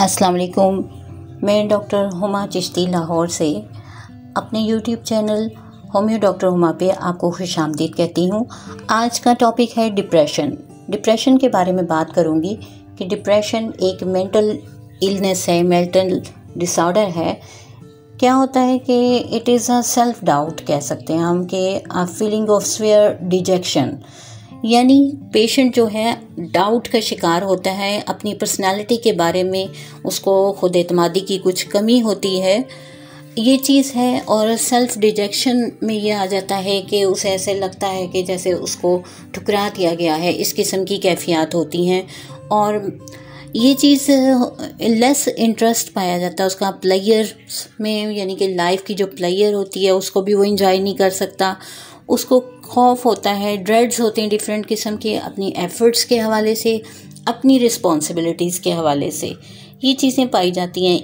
अस्सलाम वालेकुम। मैं डॉक्टर हुमा चिश्ती लाहौर से अपने YouTube channel homeo doctor Huma पे आपको खुशामदीद कहती हूँ। आज का टॉपिक है डिप्रेशन के बारे में बात करूँगी कि डिप्रेशन एक मेंटल इलनेस है, मेंटल डिसऑर्डर है। क्या होता है कि it is a self doubt कह सकते हैं हम कि फीलिंग ऑफ स्वेयर डिजेक्शन, यानी पेशेंट जो है डाउट का शिकार होता है अपनी पर्सनालिटी के बारे में, उसको खुद एतमादी की कुछ कमी होती है, ये चीज़ है। और सेल्फ डिजेक्शन में ये आ जाता है कि उसे ऐसे लगता है कि जैसे उसको ठुकरा दिया गया है, इस किस्म की कैफियत होती हैं। और ये चीज़ लेस इंटरेस्ट पाया जाता है उसका प्लेयर्स में, यानी कि लाइफ की जो प्लेयर होती है उसको भी वो इंजॉय नहीं कर सकता। उसको खौफ होता है, ड्रेड्स होते हैं डिफरेंट किस्म के, अपनी एफर्ट्स के हवाले से, अपनी रिस्पॉन्सिबिलिटीज़ के हवाले से ये चीज़ें पाई जाती हैं।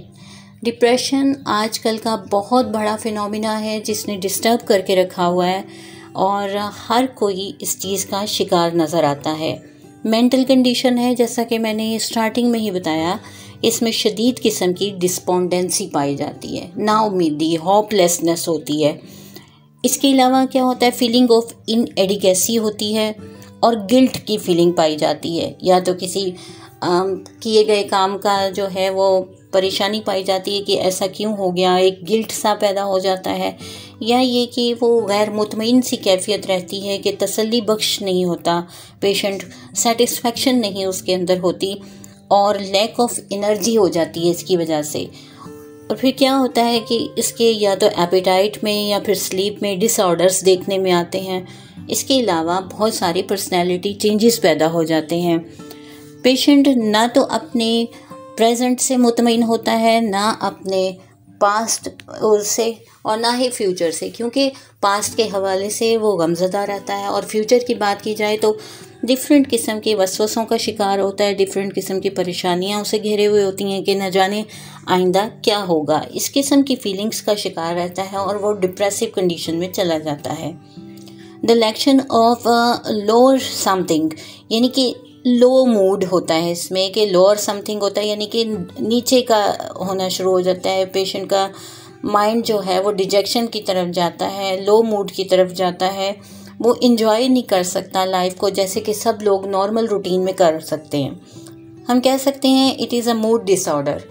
डिप्रेशन आजकल का बहुत बड़ा फिनोमिना है जिसने डिस्टर्ब करके रखा हुआ है और हर कोई इस चीज़ का शिकार नज़र आता है। मेंटल कंडीशन है, जैसा कि मैंने स्टार्टिंग में ही बताया, इसमें शदीद किस्म की डिस्पोंडेंसी पाई जाती है, नाउमीदी, होपलेसनेस होती है। इसके अलावा क्या होता है, फीलिंग ऑफ इनएडिकेसी होती है और गिल्ट की फीलिंग पाई जाती है। या तो किसी किए गए काम का जो है वो परेशानी पाई जाती है कि ऐसा क्यों हो गया, एक गिल्ट सा पैदा हो जाता है। या ये कि वो गैर मुतमईन सी कैफियत रहती है कि तसल्ली बख्श नहीं होता पेशेंट, सेटिस्फेक्शन नहीं उसके अंदर होती और लैक ऑफ एनर्जी हो जाती है इसकी वजह से। और फिर क्या होता है कि इसके या तो एपेटाइट में या फिर स्लीप में डिसऑर्डर्स देखने में आते हैं। इसके अलावा बहुत सारी पर्सनैलिटी चेंजेस पैदा हो जाते हैं। पेशेंट ना तो अपने प्रेजेंट से मुतमईन होता है, ना अपने पास्ट से और ना ही फ्यूचर से, क्योंकि पास्ट के हवाले से वो गमज़दा रहता है। और फ्यूचर की बात की जाए तो डिफरेंट किस्म के वसवसों का शिकार होता है, डिफरेंट किस्म की परेशानियां उसे घेरे हुए होती हैं कि न जाने आइंदा क्या होगा। इस किस्म की फीलिंग्स का शिकार रहता है और वो डिप्रेसिव कंडीशन में चला जाता है। The election of lower something, यानी कि लो मूड होता है इसमें, कि लोअर समथिंग होता है यानी कि नीचे का होना शुरू हो जाता है। पेशेंट का माइंड जो है वो डिजेक्शन की तरफ जाता है, लो मूड की तरफ जाता है। वो इंजॉय नहीं कर सकता लाइफ को जैसे कि सब लोग नॉर्मल रूटीन में कर सकते हैं। हम कह सकते हैं it is a mood disorder,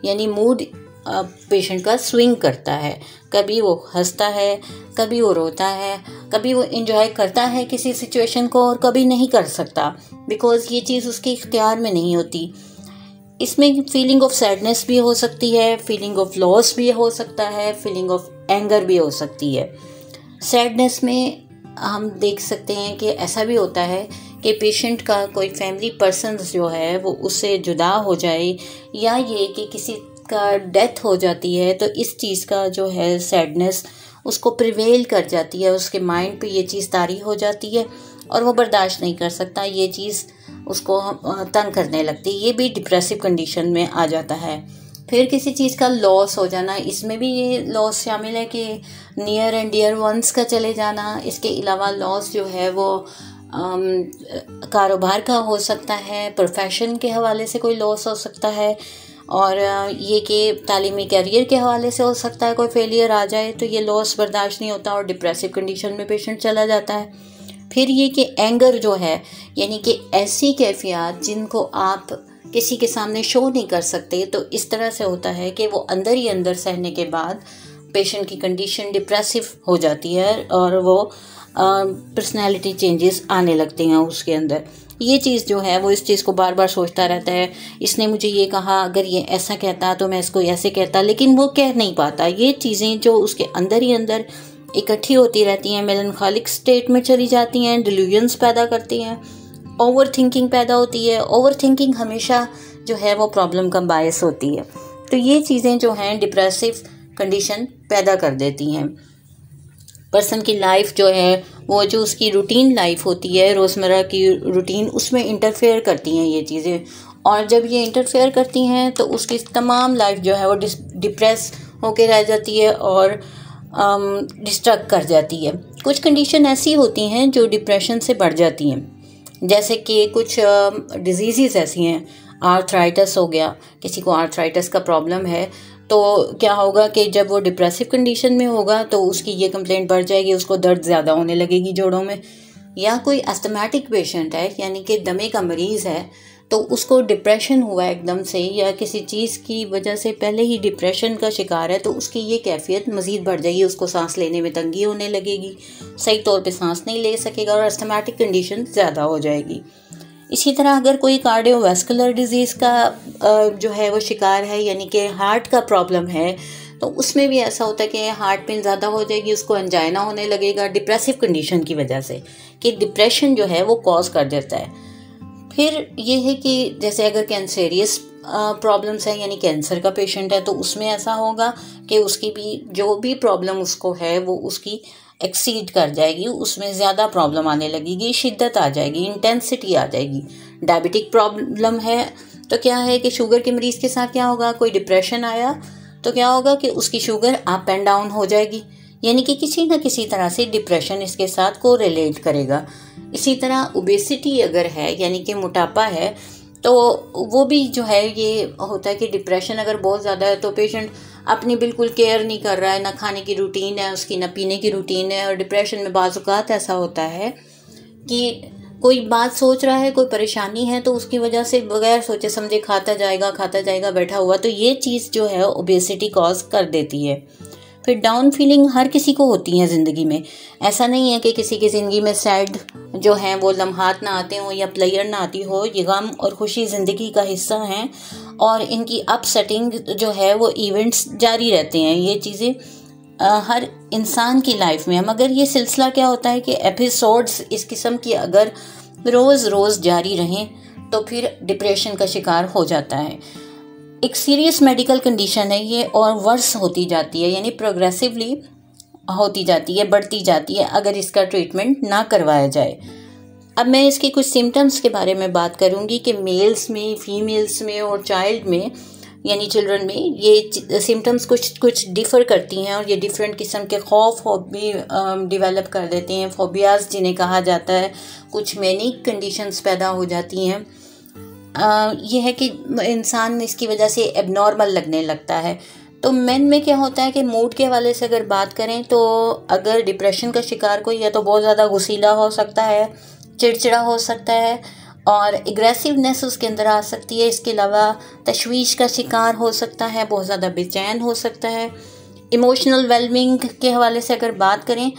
यानी मूड पेशेंट का स्विंग करता है। कभी वो हंसता है, कभी वो रोता है, कभी वो इंजॉय करता है किसी सिचुएशन को और कभी नहीं कर सकता, बिकॉज़ ये चीज़ उसके इख्तियार में नहीं होती। इसमें फीलिंग ऑफ सैडनेस भी हो सकती है, फीलिंग ऑफ लॉस भी हो सकता है, फीलिंग ऑफ एंगर भी हो सकती है। सैडनेस में हम देख सकते हैं कि ऐसा भी होता है कि पेशेंट का कोई फैमिली पर्सन जो है वो उससे जुदा हो जाए, या ये कि किसी का डेथ हो जाती है, तो इस चीज़ का जो है सैडनेस उसको प्रिवेल कर जाती है, उसके माइंड पे ये चीज़ तारी हो जाती है और वो बर्दाश्त नहीं कर सकता, ये चीज़ उसको तंग करने लगती है। ये भी डिप्रेसिव कंडीशन में आ जाता है। फिर किसी चीज़ का लॉस हो जाना, इसमें भी ये लॉस शामिल है कि नियर एंड डियर वंस का चले जाना। इसके अलावा लॉस जो है वो कारोबार का हो सकता है, प्रोफेशन के हवाले से कोई लॉस हो सकता है, और ये कि तालीमी कैरियर के हवाले से हो सकता है, कोई फेलियर आ जाए तो ये लॉस बर्दाश्त नहीं होता और डिप्रेसिव कंडीशन में पेशेंट चला जाता है। फिर ये कि एंगर जो है, यानी कि ऐसी कैफियत जिनको आप किसी के सामने शो नहीं कर सकते, तो इस तरह से होता है कि वो अंदर ही अंदर सहने के बाद पेशेंट की कंडीशन डिप्रेसिव हो जाती है और वो पर्सनैलिटी चेंजेस आने लगते हैं उसके अंदर। ये चीज़ जो है वो इस चीज़ को बार बार सोचता रहता है, इसने मुझे ये कहा, अगर ये ऐसा कहता तो मैं इसको ऐसे कहता, लेकिन वो कह नहीं पाता। ये चीज़ें जो उसके अंदर ही अंदर इकट्ठी होती रहती हैं, मेलनखोलिक स्टेट में चली जाती हैं, डिल्यूजन्स पैदा करती हैं, ओवर थिंकिंग पैदा होती है। ओवर थिंकिंग हमेशा जो है वो प्रॉब्लम का बायस होती है। तो ये चीज़ें जो हैं डिप्रेसिव कंडीशन पैदा कर देती हैं। पर्सन की लाइफ जो है वो जो उसकी रूटीन लाइफ होती है, रोज़मर्रा की रूटीन, उसमें इंटरफेयर करती हैं ये चीज़ें। और जब ये इंटरफेयर करती हैं तो उसकी तमाम लाइफ जो है वो डिप्रेस होके रह जाती है और डिस्ट्रक्ट कर जाती है। कुछ कंडीशन ऐसी होती हैं जो डिप्रेशन से बढ़ जाती हैं, जैसे कि कुछ डिजीज़ ऐसी हैं, आर्थराइटिस हो गया, किसी को आर्थराइटिस का प्रॉब्लम है, तो क्या होगा कि जब वो डिप्रेसिव कंडीशन में होगा तो उसकी ये कंप्लेंट बढ़ जाएगी, उसको दर्द ज़्यादा होने लगेगी जोड़ों में। या कोई अस्थमेटिक पेशेंट है, यानी कि दमे का मरीज़ है, तो उसको डिप्रेशन हुआ एकदम से या किसी चीज़ की वजह से पहले ही डिप्रेशन का शिकार है, तो उसकी ये कैफियत मज़ीद बढ़ जाएगी, उसको सांस लेने में तंगी होने लगेगी, सही तौर पे सांस नहीं ले सकेगा और अस्थमेटिक कंडीशन ज़्यादा हो जाएगी। इसी तरह अगर कोई कार्डियोवैस्कुलर डिजीज़ का जो है वो शिकार है, यानी कि हार्ट का प्रॉब्लम है, तो उसमें भी ऐसा होता है कि हार्ट पेन ज़्यादा हो जाएगी, उसको एंजाइना होने लगेगा डिप्रेसिव कंडीशन की वजह से, कि डिप्रेशन जो है वो कॉज कर देता है। फिर ये है कि जैसे अगर कैंसरियस प्रॉब्लम्स हैं, यानी कैंसर का पेशेंट है, तो उसमें ऐसा होगा कि उसकी भी जो भी प्रॉब्लम उसको है वो उसकी एक्सीड कर जाएगी, उसमें ज़्यादा प्रॉब्लम आने लगेगी, शिद्दत आ जाएगी, इंटेंसिटी आ जाएगी। डायबिटिक प्रॉब्लम है तो क्या है कि शुगर के मरीज़ के साथ क्या होगा, कोई डिप्रेशन आया तो क्या होगा कि उसकी शुगर अप एंड डाउन हो जाएगी, यानी कि किसी न किसी तरह से डिप्रेशन इसके साथ को रिलेट करेगा। इसी तरह ओबेसिटी अगर है, यानी कि मोटापा है, तो वो भी जो है ये होता है कि डिप्रेशन अगर बहुत ज़्यादा है तो पेशेंट अपनी बिल्कुल केयर नहीं कर रहा है, ना खाने की रूटीन है उसकी, ना पीने की रूटीन है। और डिप्रेशन में बाज़ औक़ात ऐसा होता है कि कोई बात सोच रहा है, कोई परेशानी है, तो उसकी वजह से बगैर सोचे समझे खाता जाएगा बैठा हुआ, तो ये चीज़ जो है ओबेसिटी कॉज कर देती है। फिर डाउन फीलिंग हर किसी को होती है ज़िंदगी में, ऐसा नहीं है कि किसी की ज़िंदगी में सैड जो हैं वो लम्हात ना आते हों या प्लेयर ना आती हो। ये गम और खुशी ज़िंदगी का हिस्सा हैं और इनकी अपसेटिंग जो है वो इवेंट्स जारी रहते हैं, ये चीज़ें हर इंसान की लाइफ में। मगर ये सिलसिला क्या होता है कि एपिसोड्स इस किस्म की अगर रोज़ रोज़ जारी रहें तो फिर डिप्रेशन का शिकार हो जाता है। एक सीरियस मेडिकल कंडीशन है ये और वर्स होती जाती है, यानी प्रोग्रेसिवली होती जाती है, बढ़ती जाती है अगर इसका ट्रीटमेंट ना करवाया जाए। अब मैं इसके कुछ सिम्टम्स के बारे में बात करूंगी कि मेल्स में, फीमेल्स में और चाइल्ड में, यानी चिल्ड्रन में, ये सिम्टम्स कुछ डिफ़र करती हैं और ये डिफरेंट किस्म के खौफ भी डेवलप कर देते हैं, फोबियाज़ जिन्हें कहा जाता है। कुछ मैनिक कंडीशंस पैदा हो जाती हैं। ये है कि इंसान इसकी वजह से एबनॉर्मल लगने लगता है। तो मेन में क्या होता है कि मूड के हवाले से अगर बात करें तो अगर डिप्रेशन का शिकार कोई है तो बहुत ज़्यादा गुस्सीला हो सकता है, चिड़चिड़ा हो सकता है और एग्रेसिवनेस उसके अंदर आ सकती है। इसके अलावा तशवीश का शिकार हो सकता है, बहुत ज़्यादा बेचैन हो सकता है। इमोशनल वेलबींग के हवाले से अगर बात करें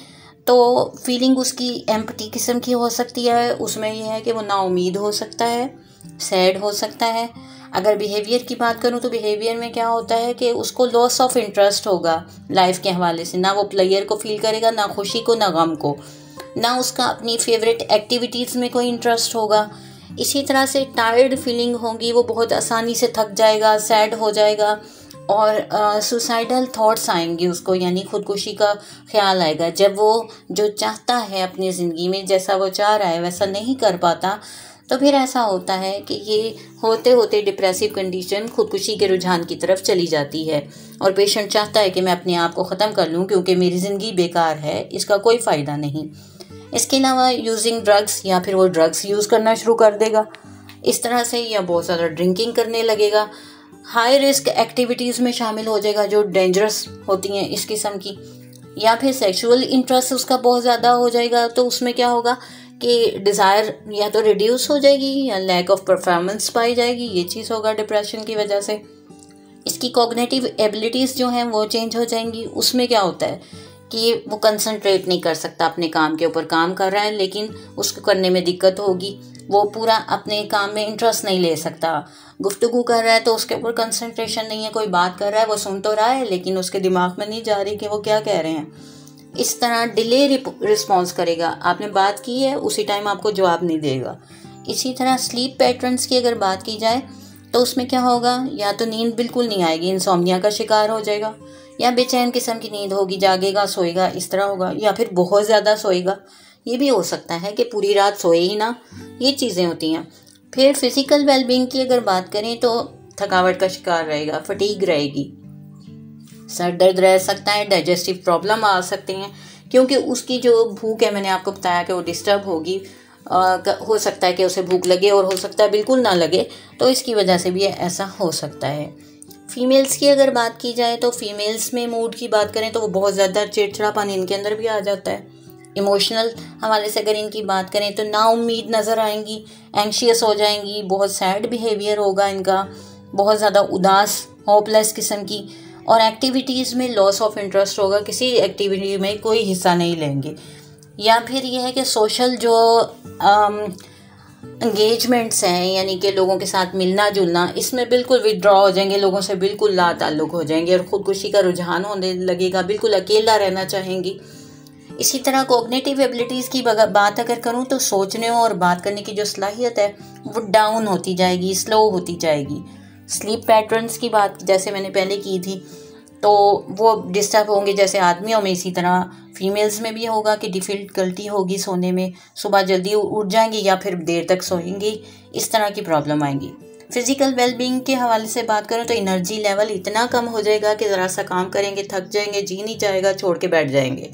तो फीलिंग उसकी एम्प्टी किस्म की हो सकती है, उसमें यह है कि वो नाउमीद हो सकता है, सैड हो सकता है। अगर बिहेवियर की बात करूं तो बिहेवियर में क्या होता है कि उसको लॉस ऑफ इंटरेस्ट होगा लाइफ के हवाले से, ना वो प्लेयर को फील करेगा, ना खुशी को, ना गम को, ना उसका अपनी फेवरेट एक्टिविटीज़ में कोई इंटरेस्ट होगा। इसी तरह से टायर्ड फीलिंग होगी, वो बहुत आसानी से थक जाएगा, सैड हो जाएगा और सुसाइडल थॉट्स आएंगे उसको, यानी खुदकुशी का ख्याल आएगा। जब वो जो चाहता है अपनी ज़िंदगी में, जैसा वो चाह रहा है वैसा नहीं कर पाता, तो फिर ऐसा होता है कि ये होते होते डिप्रेसिव कंडीशन खुदकुशी के रुझान की तरफ चली जाती है और पेशेंट चाहता है कि मैं अपने आप को ख़त्म कर लूँ क्योंकि मेरी ज़िंदगी बेकार है, इसका कोई फ़ायदा नहीं। इसके अलावा यूजिंग ड्रग्स, या फिर वो ड्रग्स यूज़ करना शुरू कर देगा इस तरह से, या बहुत ज़्यादा ड्रिंकिंग करने लगेगा, हाई रिस्क एक्टिविटीज़ में शामिल हो जाएगा जो डेंजरस होती हैं इस किस्म की, या फिर सेक्सुअल इंटरेस्ट उसका बहुत ज़्यादा हो जाएगा। तो उसमें क्या होगा कि डिज़ायर या तो रिड्यूस हो जाएगी या लैक ऑफ परफॉर्मेंस पाई जाएगी, ये चीज़ होगा डिप्रेशन की वजह से। इसकी कॉग्निटिव एबिलिटीज़ जो हैं वो चेंज हो जाएंगी। उसमें क्या होता है कि वो कंसंट्रेट नहीं कर सकता अपने काम के ऊपर, काम कर रहा है लेकिन उसको करने में दिक्कत होगी, वो पूरा अपने काम में इंटरेस्ट नहीं ले सकता। गुफ्तगू कर रहा है तो उसके ऊपर कंसंट्रेशन नहीं है, कोई बात कर रहा है वो सुन तो रहा है लेकिन उसके दिमाग में नहीं जा रही कि वो क्या कह रहे हैं। इस तरह डिले रिस्पॉन्स करेगा, आपने बात की है उसी टाइम आपको जवाब नहीं देगा। इसी तरह स्लीप पैटर्न्स की अगर बात की जाए तो उसमें क्या होगा, या तो नींद बिल्कुल नहीं आएगी, इंसोम्निया का शिकार हो जाएगा, या बेचैन किस्म की नींद होगी, जागेगा सोएगा इस तरह होगा, या फिर बहुत ज़्यादा सोएगा। ये भी हो सकता है कि पूरी रात सोए ही ना, ये चीज़ें होती हैं। फिर फिज़िकल वेलबींग की अगर बात करें तो थकावट का शिकार रहेगा, फटीग रहेगी, सर दर्द रह सकता है, डाइजेस्टिव प्रॉब्लम आ सकते हैं क्योंकि उसकी जो भूख है, मैंने आपको बताया कि वो डिस्टर्ब होगी, हो सकता है कि उसे भूख लगे और हो सकता है बिल्कुल ना लगे, तो इसकी वजह से भी ऐसा हो सकता है। फीमेल्स की अगर बात की जाए तो फीमेल्स में मूड की बात करें तो वो बहुत ज़्यादा चिड़चिड़ापन इनके अंदर भी आ जाता है। इमोशनल हवाले से अगर इनकी बात करें तो नाउम्मीद नज़र आएंगी, एंग्शियस हो जाएंगी, बहुत सैड बिहेवियर होगा इनका, बहुत ज़्यादा उदास होपलेस किस्म की, और एक्टिविटीज़ में लॉस ऑफ इंटरेस्ट होगा, किसी एक्टिविटी में कोई हिस्सा नहीं लेंगे। या फिर यह है कि सोशल जो एंगेजमेंट्स हैं, यानी कि लोगों के साथ मिलना जुलना, इसमें बिल्कुल विड्रॉ हो जाएंगे, लोगों से बिल्कुल ला ताल्लुक़ हो जाएंगे और ख़ुदकुशी का रुझान होने लगेगा, बिल्कुल अकेला रहना चाहेंगी। इसी तरह कोग्निटिव एबिलिटीज़ की बात अगर करूँ तो सोचने और बात करने की जो सलाहियत है वो डाउन होती जाएगी, स्लो होती जाएगी। स्लीप पैटर्न्स की बात जैसे मैंने पहले की थी तो वो डिस्टर्ब होंगे, जैसे आदमियों में इसी तरह फीमेल्स में भी होगा कि डिफ़िकल्टी होगी सोने में, सुबह जल्दी उठ जाएंगी या फिर देर तक सोएंगी, इस तरह की प्रॉब्लम आएंगी। फिज़िकल वेलबींग के हवाले से बात करूँ तो एनर्जी लेवल इतना कम हो जाएगा कि ज़रा सा काम करेंगे थक जाएंगे, जी नहीं जाएगा, छोड़ के बैठ जाएंगे।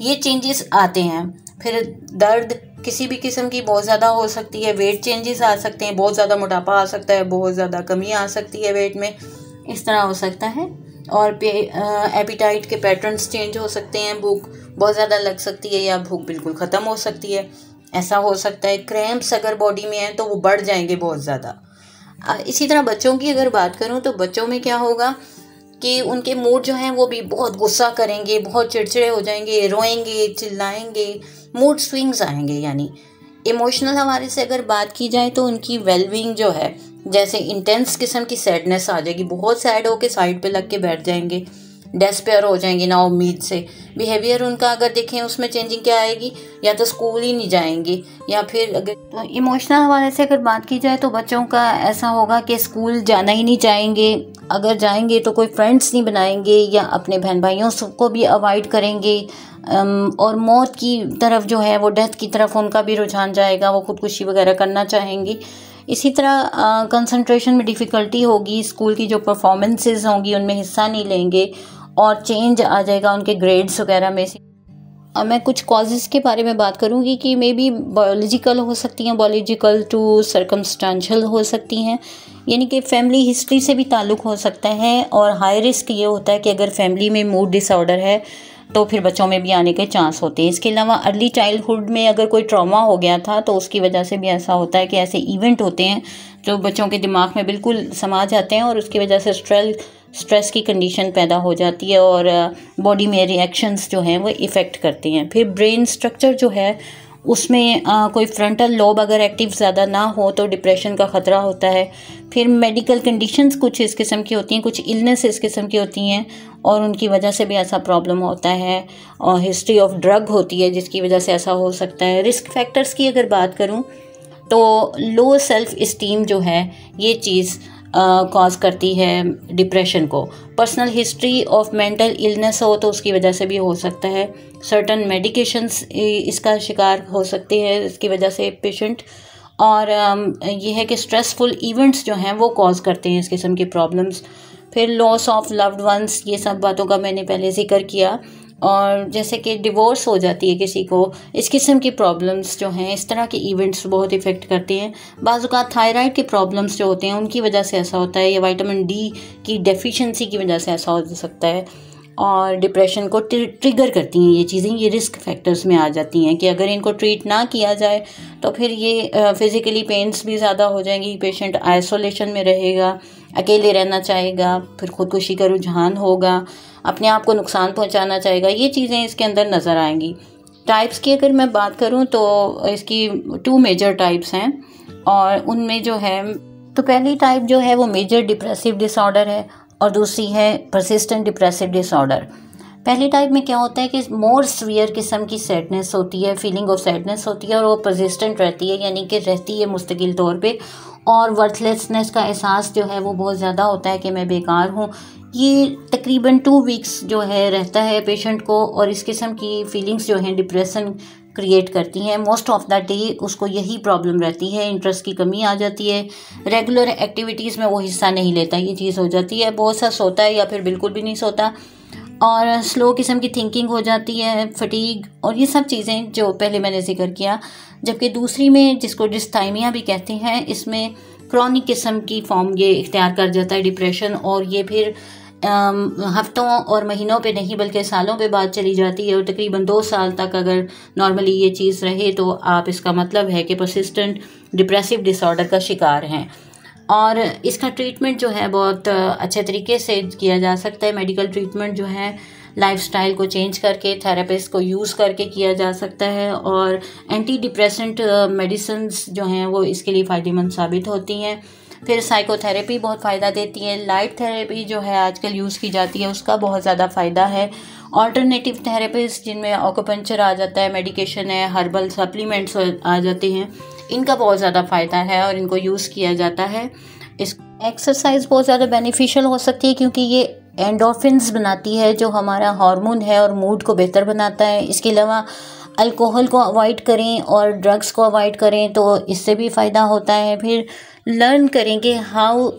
ये चेंजेस आते हैं। फिर दर्द किसी भी किस्म की बहुत ज़्यादा हो सकती है, वेट चेंजेस आ सकते हैं, बहुत ज़्यादा मोटापा आ सकता है, बहुत ज़्यादा कमी आ सकती है वेट में, इस तरह हो सकता है। और एपिटाइट के पैटर्न्स चेंज हो सकते हैं, भूख बहुत ज़्यादा लग सकती है या भूख बिल्कुल ख़त्म हो सकती है, ऐसा हो सकता है। क्रैम्प्स अगर बॉडी में हैं तो वो बढ़ जाएंगे बहुत ज़्यादा। इसी तरह बच्चों की अगर बात करूँ तो बच्चों में क्या होगा कि उनके मूड जो हैं वो भी बहुत गुस्सा करेंगे, बहुत चिड़चिड़े हो जाएंगे, रोएंगे, चिल्लाएंगे, मूड स्विंग्स आएंगे। यानी इमोशनल हवाले से अगर बात की जाए तो उनकी वेलबींग जो है, जैसे इंटेंस किस्म की सैडनेस आ जाएगी, बहुत सैड होके साइड पे लग के बैठ जाएंगे, डेस्पेयर हो जाएंगे ना उम्मीद से। बिहेवियर उनका अगर देखें उसमें चेंजिंग क्या आएगी, या तो स्कूल ही नहीं जाएंगे, या फिर अगर तो इमोशनल हवाले से अगर बात की जाए तो बच्चों का ऐसा होगा कि स्कूल जाना ही नहीं चाहेंगे, अगर जाएंगे तो कोई फ्रेंड्स नहीं बनाएंगे या अपने बहन भाइयों को भी अवॉइड करेंगे, और मौत की तरफ जो है वो डेथ की तरफ उनका भी रुझान जाएगा, वो खुदकुशी वगैरह करना चाहेंगी। इसी तरह कंसंट्रेशन में डिफ़िकल्टी होगी, स्कूल की जो परफॉर्मेंसेस होंगी उनमें हिस्सा नहीं लेंगे और चेंज आ जाएगा उनके ग्रेड्स वगैरह में से। अब मैं कुछ कॉजेज़ के बारे में बात करूंगी कि मे बी बायोलॉजिकल हो सकती हैं, बायोलॉजिकल टू सर्कमस्टेंशियल हो सकती हैं, यानी कि फैमिली हिस्ट्री से भी ताल्लुक़ हो सकता है। और हाई रिस्क ये होता है कि अगर फैमिली में मूड डिसऑर्डर है तो फिर बच्चों में भी आने के चांस होते हैं। इसके अलावा अर्ली चाइल्डहुड में अगर कोई ट्रॉमा हो गया था तो उसकी वजह से भी ऐसा होता है कि ऐसे इवेंट होते हैं जो बच्चों के दिमाग में बिल्कुल समा जाते हैं और उसकी वजह से स्ट्रेस की कंडीशन पैदा हो जाती है और बॉडी में रिएक्शंस जो हैं वो इफ़ेक्ट करते हैं। फिर ब्रेन स्ट्रक्चर जो है उसमें कोई फ्रंटल लोब अगर एक्टिव ज़्यादा ना हो तो डिप्रेशन का ख़तरा होता है। फिर मेडिकल कंडीशंस कुछ इस किस्म की होती हैं, कुछ इलनेस इस किस्म की होती हैं और उनकी वजह से भी ऐसा प्रॉब्लम होता है। और हिस्ट्री ऑफ ड्रग होती है जिसकी वजह से ऐसा हो सकता है। रिस्क फैक्टर्स की अगर बात करूं तो लो सेल्फ इस्टीम जो है ये चीज़ कॉज करती है डिप्रेशन को। Personal history of mental illness हो तो उसकी वजह से भी हो सकता है। सर्टन मेडिकेशंस इसका शिकार हो सकते हैं इसकी वजह से पेशेंट। और ये है कि स्ट्रेसफुल इवेंट्स जो हैं वो कॉज करते हैं इस किस्म की प्रॉब्लम्स। फिर लॉस ऑफ लव्ड वंस, ये सब बातों का मैंने पहले जिक्र किया। और जैसे कि डिवोर्स हो जाती है किसी को, इस किस्म की प्रॉब्लम्स जो हैं, इस तरह के इवेंट्स बहुत इफ़ेक्ट करते हैं। बाज़ औक़ात थायराइड के प्रॉब्लम्स जो होते हैं उनकी वजह से ऐसा होता है, या विटामिन डी की डेफिशिएंसी की वजह से ऐसा हो सकता है। और डिप्रेशन को ट्रिगर करती हैं ये चीज़ें, ये रिस्क फैक्टर्स में आ जाती हैं कि अगर इनको ट्रीट ना किया जाए तो फिर ये फिज़िकली पेन्स भी ज़्यादा हो जाएंगी, पेशेंट आइसोलेशन में रहेगा, अकेले रहना चाहेगा, फिर खुदकुशी का रुझान होगा, अपने आप को नुकसान पहुंचाना चाहेगा। ये चीज़ें इसके अंदर नज़र आएंगी। टाइप्स की अगर मैं बात करूं तो इसकी 2 मेजर टाइप्स हैं और उनमें जो है तो पहली टाइप जो है वो मेजर डिप्रेसिव डिसऑर्डर है और दूसरी है परसिस्टेंट डिप्रेसिव डिसऑर्डर। पहली टाइप में क्या होता है कि मोर सीवियर किस्म की सैडनेस होती है, फीलिंग ऑफ सैडनेस होती है और वो परसिस्टेंट रहती है, यानी कि रहती है मुस्तकिल तौर पे। और वर्थलेसनेस का एहसास जो है वो बहुत ज़्यादा होता है कि मैं बेकार हूँ। ये तकरीबन 2 वीक्स जो है रहता है पेशेंट को और इस किस्म की फीलिंग्स जो हैं डिप्रेशन क्रिएट करती हैं। मोस्ट ऑफ द डे उसको यही प्रॉब्लम रहती है, इंटरेस्ट की कमी आ जाती है, रेगुलर एक्टिविटीज़ में वो हिस्सा नहीं लेता, ये चीज़ हो जाती है। बहुत सा सोता है या फिर बिल्कुल भी नहीं सोता और स्लो किस्म की थिंकिंग हो जाती है, फटीग और ये सब चीज़ें जो पहले मैंने जिक्र किया। जबकि दूसरी में, जिसको डिस्थाइमिया भी कहते हैं, इसमें क्रॉनिक किस्म की फॉर्म ये इख्तियार कर जाता है डिप्रेशन, और ये फिर हफ्तों और महीनों पे नहीं बल्कि सालों पे बात चली जाती है। और तकरीबन 2 साल तक अगर नॉर्मली ये चीज़ रहे तो आप, इसका मतलब है कि परसिस्टेंट डिप्रेसिव डिसऑर्डर का शिकार हैं। और इसका ट्रीटमेंट जो है बहुत अच्छे तरीके से किया जा सकता है। मेडिकल ट्रीटमेंट जो है लाइफस्टाइल को चेंज करके, थेरेपिस्ट को यूज़ करके किया जा सकता है। और एंटी डिप्रेसेंट मेडिसिन्स जो हैं वो इसके लिए फ़ायदेमंद साबित होती हैं। फिर साइकोथेरेपी बहुत फ़ायदा देती है। लाइट थेरेपी जो है आजकल यूज़ की जाती है, उसका बहुत ज़्यादा फ़ायदा है। ऑल्टरनेटिव थेरेपीज़ जिनमें ऑक्यूपंक्चर आ जाता है, मेडिकेशन है, हर्बल सप्लीमेंट्स आ जाते हैं, इनका बहुत ज़्यादा फ़ायदा है और इनको यूज़ किया जाता है। इस एक्सरसाइज बहुत ज़्यादा बेनिफिशियल हो सकती है क्योंकि ये एंडोर्फिन्स बनाती है जो हमारा हार्मोन है और मूड को बेहतर बनाता है। इसके अलावा अल्कोहल को अवॉइड करें और ड्रग्स को अवॉइड करें तो इससे भी फ़ायदा होता है। फिर लर्न करेंगे हाउ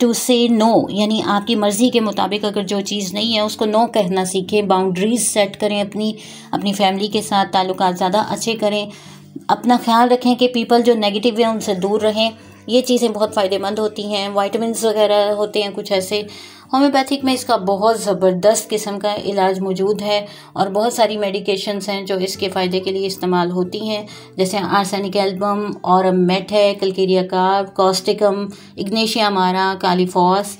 टू से नो, यानी आपकी मर्ज़ी के मुताबिक अगर जो चीज़ नहीं है उसको नो कहना सीखें। बाउंड्रीज सेट करें, अपनी फैमिली के साथ ताल्लुकात ज़्यादा अच्छे करें। अपना ख्याल रखें कि पीपल जो नेगेटिव है उनसे दूर रहें। ये चीज़ें बहुत फ़ायदेमंद होती हैं। विटामिन्स वगैरह होते हैं कुछ ऐसे। होम्योपैथिक में इसका बहुत ज़बरदस्त किस्म का इलाज मौजूद है और बहुत सारी मेडिकेशंस हैं जो इसके फ़ायदे के लिए इस्तेमाल होती हैं, जैसे आर्सेनिक एल्बम और मेट है, calcarea carb, causticum, ignatia amara, kali phos,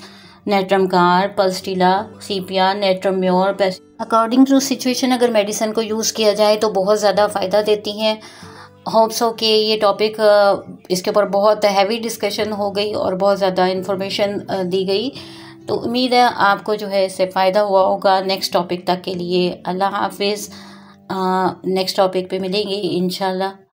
natrum carb, pulsatilla, sepia, natrum mur. According to situation अगर मेडिसिन को यूज़ किया जाए तो बहुत ज़्यादा फ़ायदा देती हैं। होप्स हो कि ये टॉपिक, इसके ऊपर बहुत हैवी डिस्कशन हो गई और बहुत ज़्यादा इन्फॉर्मेशन दी गई, तो उम्मीद है आपको जो है इससे फ़ायदा हुआ होगा। नेक्स्ट टॉपिक तक के लिए अल्लाह हाफिज़। नेक्स्ट टॉपिक पे मिलेंगे इंशाल्लाह।